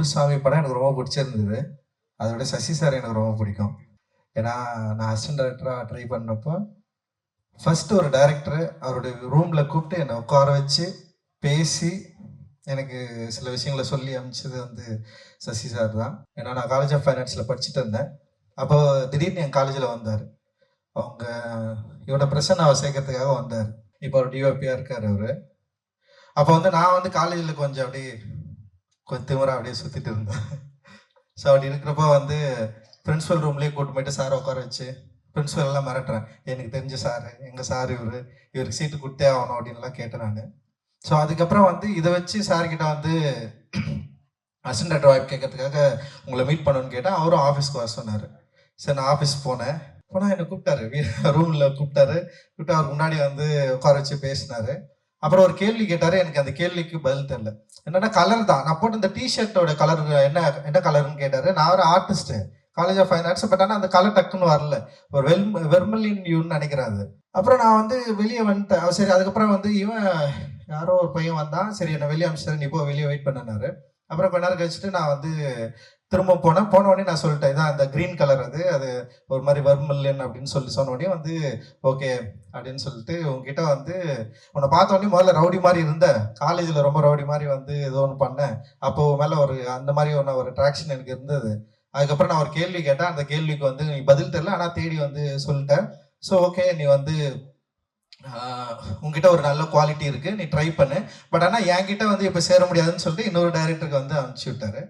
குருசாமி படம் எனக்கு ரொம்ப பிடிச்சிருந்தது. அதோட சசி சார் எனக்கு ரொம்ப பிடிக்கும். ஏன்னா, நான் அசிஸ்டன்ட் டைரக்டரா ட்ரை பண்ணப்போ, ஃபர்ஸ்ட் ஒரு டைரக்டர் அவருடைய ரூம்ல கூப்பிட்டு என்னை உட்கார வச்சு, பேசி, எனக்கு சில விஷயங்கள சொல்லி அனுப்பிச்சது வந்து சசி சார் தான். ஏன்னா, நான் காலேஜ் ஆஃப் ஃபைனான்ஸில் படிச்சுட்டு இருந்தேன். அப்போ திடீர்னு என் காலேஜில் வந்தார். அவங்க இவனை பிரசன்னாவை சேர்க்கறதுக்காக வந்தார். இப்போ அவர் டிஓபியாக இருக்கார் அவர். அப்போ வந்து நான் வந்து காலேஜில் கொஞ்சம் அப்படியே கொஞ்சம் திமிரா அப்படியே சுற்றிட்டு இருந்தேன். ஸோ அப்படி இருக்கிறப்போ வந்து பிரின்ஸிபல் ரூம்லேயே கூட்டு போயிட்டு சாரை உட்கார வச்சு பிரின்ஸிபல் எல்லாம் மிரட்டுறேன். எனக்கு தெரிஞ்ச சார், எங்கள் சார் இவருக்கு சீட்டு கொடுத்தே ஆகணும் அப்படின்லாம் கேட்டேன் நான். ஸோ அதுக்கப்புறம் வந்து இதை வச்சு சார்கிட்ட வந்து அசிஸ்டன்ட் டைரக்டர் வாய்ப்பு கேட்கறதுக்காக உங்களை மீட் பண்ணணும்னு கேட்டேன். அவரும் ஆஃபீஸ்க்கு வர சொன்னார். சரி, நான் ஆஃபீஸ் போனேன். போனால் என்னை கூப்பிட்டாரு, ரூமில் கூப்பிட்டு அவர் முன்னாடி வந்து உட்கார வச்சு பேசினாரு. அப்புறம் ஒரு கேள்வி கேட்டாரு. எனக்கு அந்த கேள்விக்கு பதில் தெரியல. என்னன்னா கலர் தான். நான் போட்டு இந்த டிஷர்ட்டோட கலர் என்ன கலர்னு கேட்டாரு. நான் ஒரு artist, college of fine arts. But ஆனால் அந்த கலர் டக்குன்னு வரல. ஒரு வெர்மலின் யூன்னு நினைக்கிறாரு. அப்புறம் நான் வந்து வெளியே வந்துட்டேன். சரி, அதுக்கப்புறம் வந்து இவன் யாரோ ஒரு பையன் வந்தான். சரி, என்னை வெளியே அனுப்பிச்சாரு, நீ போ வெளியே வெயிட் பண்ணனாரு. அப்புறம் கொஞ்ச நேரம் கழிச்சுட்டு நான் வந்து திரும்ப போன உடனே நான் சொல்லிட்டேன், இதான் அந்த க்ரீன் கலர், அது ஒரு மாதிரி வர்மல்யன் அப்படின்னு சொன்ன உடனே வந்து ஓகே அப்படின்னு சொல்லிட்டு உங்ககிட்ட வந்து உன்னை பார்த்த உடனே முதல்ல ரவுடி மாதிரி இருந்த, காலேஜில் ரொம்ப ரவுடி மாதிரி வந்து ஏதோ ஒன்று பண்ணேன். அப்போ மேலே ஒரு அந்த மாதிரி ஒரு அட்ராக்ஷன் எனக்கு இருந்தது. அதுக்கப்புறம் நான் ஒரு கேள்வி கேட்டேன். அந்த கேள்விக்கு வந்து நீ பதில் தெரியல, ஆனால் தேடி வந்து சொல்லிட்டேன். ஸோ ஓகே, நீ வந்து உங்ககிட்ட ஒரு நல்ல குவாலிட்டி இருக்கு, நீ ட்ரை பண்ணு. பட் ஆனால் என்கிட்ட வந்து இப்போ சேர முடியாதுன்னு சொல்லிட்டு இன்னொரு டைரக்டருக்கு வந்து அனுப்பிச்சி விட்டாரு.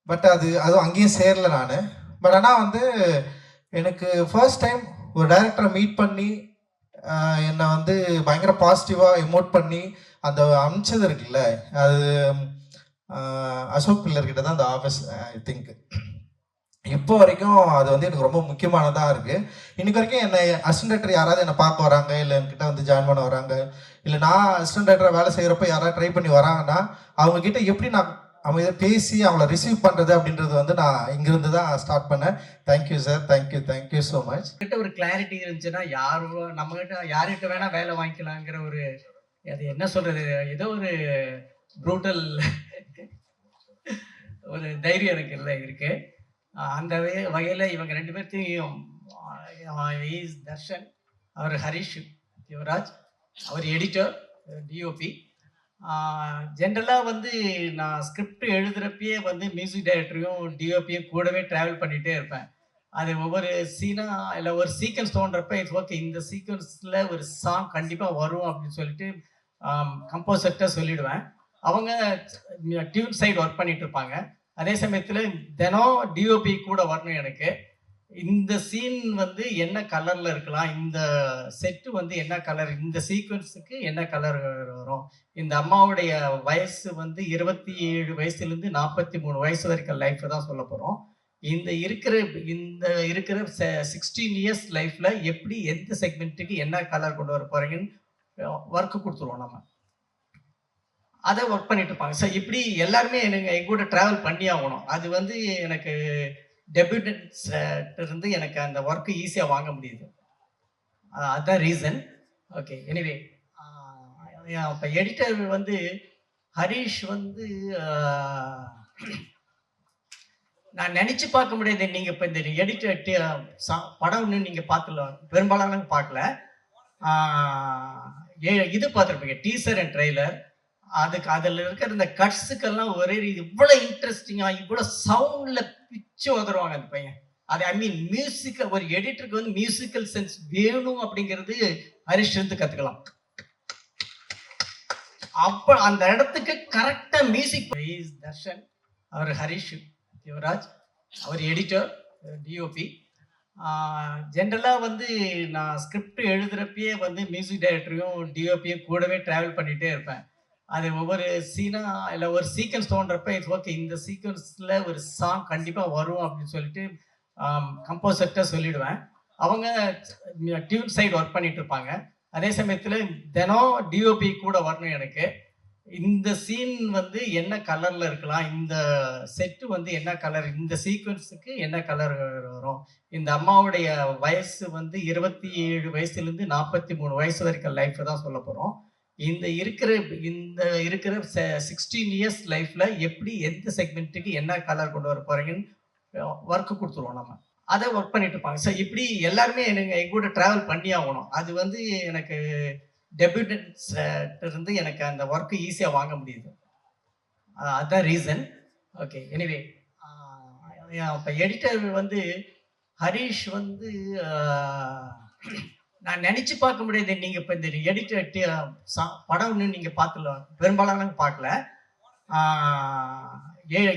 பட் அதுவும் அங்கேயும் சேரல நான். பட் ஆனால் வந்து எனக்கு ஃபர்ஸ்ட் டைம் ஒரு டைரக்டரை மீட் பண்ணி என்னை வந்து பயங்கர பாசிட்டிவாக எமோட் பண்ணி அந்த அமிச்சது இருக்குல்ல, அது அசோக் பில்லர்கிட்ட தான் அந்த ஆஃபீஸ். ஐ திங்க் இப்போ வரைக்கும் அது வந்து எனக்கு ரொம்ப முக்கியமானதாக இருக்குது. இன்னைக்கு வரைக்கும் என்னை அசிஸ்டன்ட் டைரக்டர் யாராவது என்னை பார்க்க வராங்க, இல்லை என்கிட்ட வந்து ஜாயின் பண்ண வராங்க, இல்லை நான் அசிஸ்டன்ட் டைரக்டராக வேலை செய்கிறப்ப யாராவது ட்ரை பண்ணி வராங்கன்னா அவங்கக்கிட்ட எப்படி நான் அவங்க பேசி அவங்கள ரிசீவ் பண்ணுறது அப்படின்றது வந்து நான் இங்கிருந்து தான் ஸ்டார்ட் பண்ணேன். Thank you sir, thank you so much. கிட்ட ஒரு கிளாரிட்டி இருந்துச்சுன்னா நம்மகிட்ட யார்கிட்ட வேணா வேலை வாங்கிக்கலாங்கிற ஒரு, அது என்ன சொல்றது, ஏதோ ஒரு ப்ரூட்டல் ஒரு தைரியம் எனக்கு இல்லை இருக்கு. அந்த வகையில் இவங்க ரெண்டு பேர்த்தையும், தர்ஷன், அவர் ஹரிஷ் யுவராஜ், அவர் எடிட்டர் டிஓபி. ஜென்ரலாக வந்து நான் ஸ்கிரிப்ட் எழுதுகிறப்பயே வந்து மியூசிக் டைரக்டரையும் டிஓபியும் கூடவே ட்ராவல் பண்ணிகிட்டே இருப்பேன். அது ஒவ்வொரு சீனாக இல்லை ஒரு சீக்வன்ஸ் தோன்றப்ப இட்ஸ் ஓகே, இந்த சீக்வன்ஸில் ஒரு சாங் கண்டிப்பாக வரும் அப்படின்னு சொல்லிட்டு கம்போசர்கிட்ட சொல்லிவிடுவேன். அவங்க டியூன் சைடு ஒர்க் பண்ணிட்டு இருப்பாங்க. அதே சமயத்தில் தினம் டிஓபி கூட வரணும் எனக்கு. இந்த சீன் வந்து என்ன கலரில் இருக்கலாம், இந்த செட்டு வந்து என்ன கலர், இந்த சீக்வன்ஸுக்கு என்ன கலர் வரும், இந்த அம்மாவுடைய வயசு வந்து 27 வயசுலேருந்து 43 வயசு வரைக்கும் லைஃப்பை தான் சொல்ல போகிறோம். இந்த இருக்கிற 16 இயர்ஸ் லைஃப்பில் எப்படி எந்த செக்மெண்ட்டுக்கு என்ன கலர் கொண்டு வர போகிறீங்கன்னு ஒர்க்கு கொடுத்துருவோம். நம்ம அதை ஒர்க் பண்ணிட்டு இருப்பாங்க. ஸோ இப்படி எல்லாருமே எங்க கூட ட்ராவல் பண்ணி ஆகணும். அது வந்து எனக்கு டெபியூட்டன்ஸ் இருந்து எனக்கு அந்த ஒர்க்கு ஈஸியாக வாங்க முடியுது. அதுதான் ரீசன். ஓகே, எனிவே இப்போ எடிட்டர் வந்து ஹரிஷ் வந்து நான் நினச்சி பார்க்க முடியாது. நீங்கள் இப்போ இந்த எடிட்டர் படம்னு நீங்கள் பார்த்துல பெரும்பாலான பார்க்கல. இது பார்த்துருப்பீங்க, டீசர் அண்ட் ட்ரெய்லர். அதுக்கு அதில் இருக்கிற இந்த கட்ஸுக்கெல்லாம் ஒரே இவ்வளோ இன்ட்ரெஸ்டிங்காக இவ்வளோ சவுண்டில் பிச்சு உதருவாங்க அந்த பையன். அது ஐ மீன் மியூசிக்கல், ஒரு எடிட்டருக்கு வந்து மியூசிக்கல் சென்ஸ் வேணும் அப்படிங்கிறது ஹரிஷ் இருந்து கற்றுக்கலாம். அப்போ அந்த இடத்துக்கு கரெக்டாக மியூசிக். தர்ஷன், அவர் ஹரிஷ் யுவராஜ், அவர் எடிட்டர் டிஓபி. ஜென்ரலாக வந்து நான் ஸ்கிரிப்ட் எழுதுகிறப்பயே வந்து மியூசிக் டைரக்டரையும் டிஓபியும் கூடவே ட்ராவல் பண்ணிகிட்டே இருப்பேன். அது ஒவ்வொரு சீனாக இல்லை ஒரு சீக்வன்ஸ் தோன்றப்ப இட்ஸ் ஓகே, இந்த சீக்வன்ஸில் ஒரு சாங் கண்டிப்பாக வரும் அப்படின்னு சொல்லிட்டு கம்போசர்கிட்ட சொல்லிவிடுவேன். அவங்க டியூன் சைடு ஒர்க் பண்ணிட்டு இருப்பாங்க. அதே சமயத்தில் தினம் டிஓபி கூட வரணும் எனக்கு. இந்த சீன் வந்து என்ன கலரில் இருக்கலாம், இந்த செட்டு வந்து என்ன கலர், இந்த சீக்வன்ஸுக்கு என்ன கலர் வரும், இந்த அம்மாவுடைய வயசு வந்து 27 வயசுலேருந்து 43 வயசு வரைக்கும் லைஃப்பை தான் சொல்ல போகிறோம். இந்த இருக்கிற 16 இயர்ஸ் லைஃப்ல எப்படி எந்த செக்மெண்ட்டுக்கு என்ன கலர் கொண்டு வர போறீங்கன்னு ஒர்க்கு கொடுத்துருவோம் நம்ம. அதை ஒர்க் பண்ணிட்டு இருப்பாங்க. ஸோ இப்படி எல்லாருமே எனக்கு எங்க கூட டிராவல் பண்ணி ஆகணும். அது வந்து எனக்கு டெபியூட்டன்ஸ் இருந்து எனக்கு அந்த ஒர்க்கு ஈஸியாக வாங்க முடியுது. அதுதான் ரீசன். ஓகே, எனிவே இப்போ எடிட்டர் வந்து ஹரிஷ் வந்து நான் நினச்சி பார்க்க முடியாது. நீங்கள் இப்போ இந்த எடிட்டர் படம்னு நீங்கள் பார்த்துல பெரும்பாலான பார்க்கல.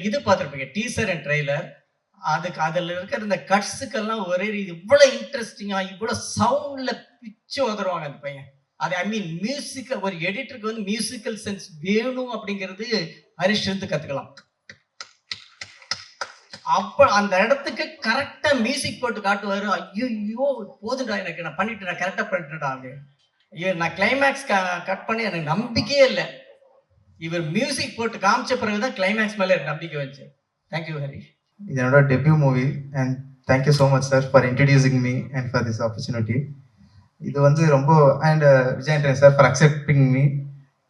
இது பார்த்துருப்பீங்க, டீசர் அண்ட் ட்ரெய்லர். அதுக்கு அதில் இருக்கிற இந்த கட்ஸுக்கெல்லாம் ஒரே இவ்வளோ இன்ட்ரெஸ்டிங்காக இவ்வளோ சவுண்டில் பிச்சு உதருவாங்க அந்த பையன். அது ஐ மீன் மியூசிக்கல், ஒரு எடிட்டருக்கு வந்து மியூசிக்கல் சென்ஸ் வேணும் அப்படிங்கிறது ஹரிஷ் இருந்து கற்றுக்கலாம். அப்போ அந்த இடத்துக்கு கரெக்டாக மியூசிக் போட்டு காட்டுவார். ஐயோ போதுடா, எனக்கு நான் பண்ணிட்டு நான் கரெக்டாக பண்ணிட்டேன்டா அப்படின்னு. ஐயோ நான் கிளைமேக்ஸ் கட் பண்ணி எனக்கு நம்பிக்கையே இல்லை. இவர் மியூசிக் போட்டு காமிச்ச பிறகு தான் கிளைமேக்ஸ் மேலே எனக்கு நம்பிக்கை வந்துச்சு. தேங்க்யூ ஹரிஷ். இது என்னோட debut movie and thank you so much sir for introducing me and for this opportunity. இது வந்து ரொம்ப and Vijay Antony sir for accepting me.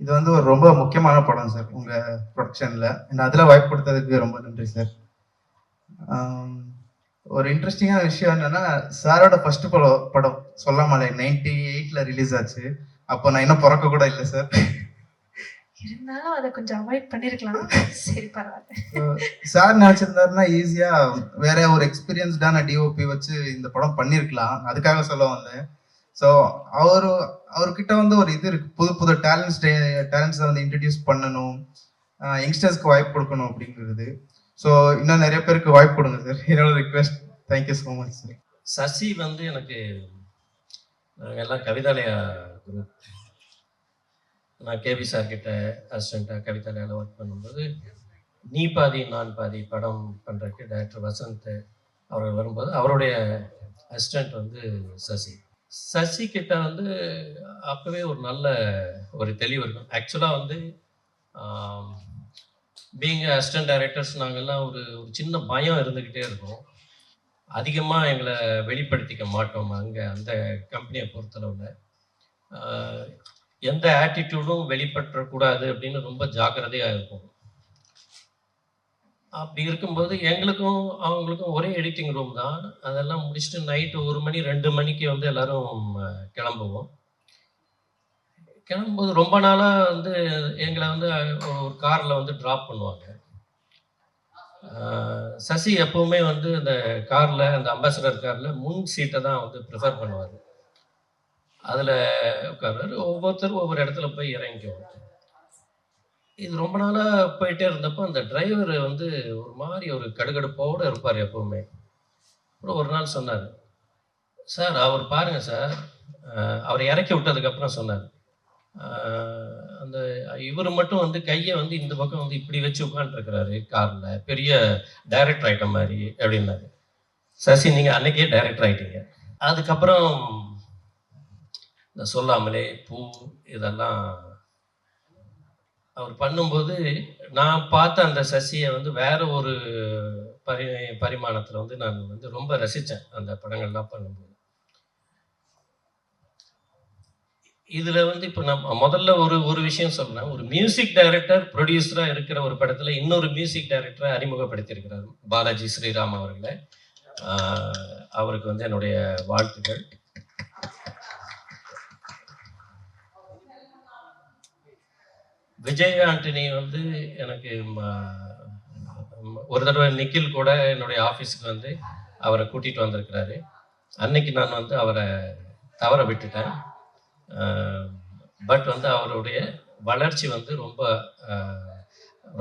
இது வந்து ஒரு ரொம்ப முக்கியமான படம் சார் உங்கள் ப்ரொடக்ஷனில். அண்ட் அதில் வாய்ப்பு கொடுத்ததுக்கு ரொம்ப நன்றி சார். ஒரு இன்ட்ரெஸ்டிங்கான விஷயம் என்னன்னா, சாரோட ஃபர்ஸ்ட் படம் சொல்லாமலே 98ல் ரிலீஸ் ஆச்சு. அப்போ நான் இன்னும் பிறக்க கூட இல்லை சார். இருந்தாலும் அதை கொஞ்சம் அவாய்ட் பண்ணிருக்கலாம். சரி, பரவாயில்ல. சார் நினைச்சிருந்தாருன்னா ஈஸியா வேற ஒரு எக்ஸ்பீரியன்ஸ்டான டிஓபி வச்சு இந்த படம் பண்ணிருக்கலாம். அதுக்காக சொல்ல வந்தேன். ஸோ அவர்கிட்ட வந்து ஒரு இது இருக்கு, புது புது டேலண்ட்ஸை வந்து இன்ட்ரடியூஸ் பண்ணணும், யங்ஸ்டர்ஸ்க்கு வாய்ப்பு கொடுக்கணும் அப்படிங்கிறது. ஸோ இன்னும் நிறைய பேருக்கு வாய்ப்பு கொடுங்க சார், என்னோட request. Thank you so much sir. Sasi வந்து எனக்கு, நாங்கள் எல்லாம் கவிதாலயா குரூப், நான் கேபி சார் கிட்ட அசிஸ்டண்ட்டாக கவிதாலயாவில் ஒர்க் பண்ணும்போது நீ பாதி நான் பாதி படம் பண்ணுறதுக்கு டைரக்டர் வசந்த் அவர் வரும்போது அவருடைய அசிஸ்டண்ட் வந்து சசி கிட்ட வந்து அப்போவே ஒரு நல்ல ஒரு தெளிவு இருக்கும். ஆக்சுவலாக வந்து பீங் அசிஸ்டன்ட் டைரக்டர்ஸ் நாங்கள்லாம் ஒரு சின்ன பயம் இருந்துக்கிட்டே இருக்கும். அதிகமாக எங்களை வெளிப்படுத்திக்க மாட்டோம் அங்கே அந்த கம்பெனியை பொறுத்தளவில். எந்த ஆட்டிடியூடும் வெளிப்பற்றக்கூடாது அப்படின்னு ரொம்ப ஜாக்கிரதையாக இருக்கும். அப்படி இருக்கும்போது எங்களுக்கும் அவங்களுக்கும் ஒரே எடிட்டிங் ரூம் தான். அதெல்லாம் முடிச்சுட்டு நைட்டு 1 மணி 2 மணிக்கு வந்து எல்லாரும் கிளம்புவோம். கிளம்பும்போது ரொம்ப நாளாக வந்து எங்களை வந்து ஒரு காரில் வந்து ட்ராப் பண்ணுவாங்க. சசி எப்போவுமே வந்து அந்த காரில், அந்த அம்பாசடர் காரில் முன் சீட்டை தான் வந்து ப்ரிஃபர் பண்ணுவார். அதில் உட்காருவார். ஒவ்வொருத்தரும் ஒவ்வொரு இடத்துல போய் இறங்கிக்குவோம். இது ரொம்ப நாளாக போயிட்டே இருந்தப்போ அந்த டிரைவர் வந்து ஒரு மாதிரி ஒரு கடுகடுப்போடு இருப்பார் எப்போவுமே. அப்புறம் ஒரு நாள் சொன்னார், சார் அவர் பாருங்கள் சார், அவரை இறக்கி விட்டதுக்கப்புறம் சொன்னார், அந்த இவர் மட்டும் வந்து கையை வந்து இந்த பக்கம் வந்து இப்படி வச்சு உட்காந்துருக்கிறாரு காரில், பெரிய டைரக்டர் ஐட்டம் மாதிரி அப்படின்னாரு. சசி நீங்கள் அன்னைக்கே டைரக்டர் ஆகிட்டீங்க. அதுக்கப்புறம் இந்த சொல்லாமலே பூ இதெல்லாம் அவர் பண்ணும்போது நான் பார்த்த அந்த சசியை வந்து வேற ஒரு பரிமாணத்தில் வந்து நான் வந்து ரொம்ப ரசித்தேன் அந்த படங்கள்லாம் பண்ணும்போது. இதில் வந்து இப்போ நான் முதல்ல ஒரு விஷயம் சொன்னேன். ஒரு மியூசிக் டைரக்டர் ப்ரொடியூசராக இருக்கிற ஒரு படத்தில் இன்னொரு மியூசிக் டைரக்டரை அறிமுகப்படுத்தியிருக்கிறார் பாலாஜி ஸ்ரீராம் அவர்களை. அவருக்கு வந்து என்னுடைய வாழ்த்துக்கள். விஜய் ஆண்டனி வந்து எனக்கு ஒரு தடவை நிக்கில் கூட என்னுடைய ஆஃபீஸுக்கு வந்து அவரை கூட்டிகிட்டு வந்திருக்கிறாரு. அன்னைக்கு நான் வந்து அவரை தவற விட்டுட்டேன். பட் வந்து அவருடைய வளர்ச்சி வந்து ரொம்ப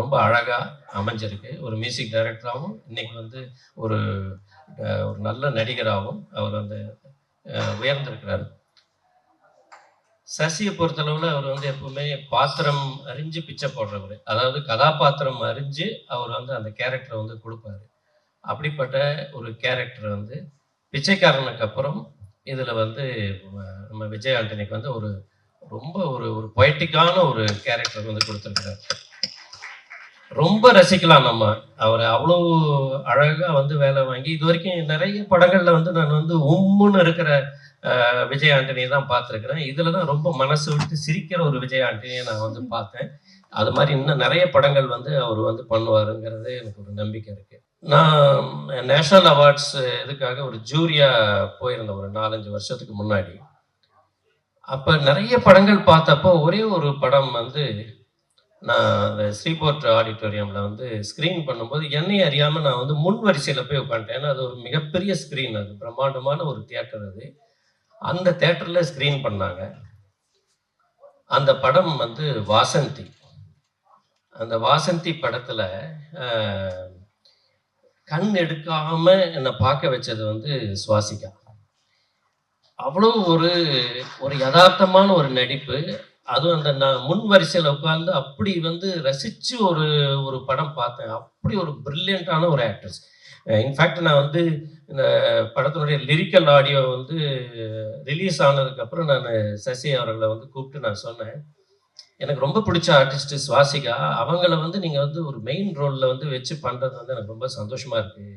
ரொம்ப அழகாக அமைஞ்சிருக்கு. ஒரு மியூசிக் டைரக்டராகவும் இன்னைக்கு வந்து ஒரு நல்ல நடிகராகவும் அவர் வந்து உயர்ந்திருக்கிறார். சசியை பொறுத்தளவில் அவர் வந்து எப்பவுமே பாத்திரம் அறிஞ்சு பிச்சை போடுறவர். அதாவது கதாபாத்திரம் அறிஞ்சு அவர் வந்து அந்த கேரக்டரை வந்து கொடுப்பாரு. அப்படிப்பட்ட ஒரு கேரக்டர் வந்து பிச்சைக்காரனுக்கு அப்புறம் இதில் வந்து நம்ம விஜய் ஆண்டனிக்கு வந்து ஒரு ரொம்ப ஒரு பொயட்டிக்கான ஒரு கேரக்டர் வந்து கொடுத்துருக்கிறார். ரொம்ப ரசிக்கலாம் நம்ம அவரை. அவ்வளோ அழகாக வந்து வேலை வாங்கி இது வரைக்கும் நிறைய படங்களில் வந்து நான் வந்து உம்முன்னு இருக்கிற விஜய் ஆண்டனியை தான் பார்த்துருக்குறேன். இதில் தான் ரொம்ப மனசு விட்டு சிரிக்கிற ஒரு விஜய் ஆண்டனியை நான் வந்து பார்த்தேன். அது மாதிரி இன்னும் நிறைய படங்கள் வந்து அவர் வந்து பண்ணுவாருங்கிறது எனக்கு ஒரு நம்பிக்கை இருக்குது. நான் நேஷ்னல் அவார்ட்ஸ் இதுக்காக ஒரு ஜூரியாக போயிருந்தேன் ஒரு 4-5 வருஷத்துக்கு முன்னாடி. அப்போ நிறைய படங்கள் பார்த்தப்போ ஒரே ஒரு படம் வந்து நான் அந்த ஸ்ரீபோர்ட் ஆடிட்டோரியமில் வந்து ஸ்க்ரீன் பண்ணும்போது என்னை அறியாமல் நான் வந்து முன் வரிசையில் போய் உட்காந்துட்டேன். ஏன்னா அது ஒரு மிகப்பெரிய ஸ்க்ரீன், அது பிரம்மாண்டமான ஒரு தியேட்டர். அது அந்த தியேட்டரில் ஸ்க்ரீன் பண்ணாங்க. அந்த படம் வந்து வாசந்தி. அந்த வாசந்தி படத்தில் கண் எடுக்காம என்னை பார்க்க வச்சது வந்து சுவாசிகா. அவ்வளோ ஒரு ஒரு யதார்த்தமான ஒரு நடிப்பு. அதுவும் அந்த நான் முன் வரிசையில் உட்கார்ந்து அப்படி வந்து ரசித்து ஒரு ஒரு படம் பார்த்தேன். அப்படி ஒரு பிரில்லியண்ட்டான ஒரு ஆக்ட்ரஸ். இன்ஃபேக்ட் நான் வந்து இந்த படத்தினுடைய லிரிக்கல் ஆடியோ வந்து ரிலீஸ் ஆனதுக்கப்புறம் நான் சசி அவர்களை வந்து கூப்பிட்டு நான் சொன்னேன், எனக்கு ரொம்ப பிடிச்ச ஆர்டிஸ்ட் சுவாசிகா, அவங்கள வந்து நீங்கள் வந்து ஒரு மெயின் ரோலில் வந்து வச்சு பண்ணுறது வந்து எனக்கு ரொம்ப சந்தோஷமாக இருக்குது.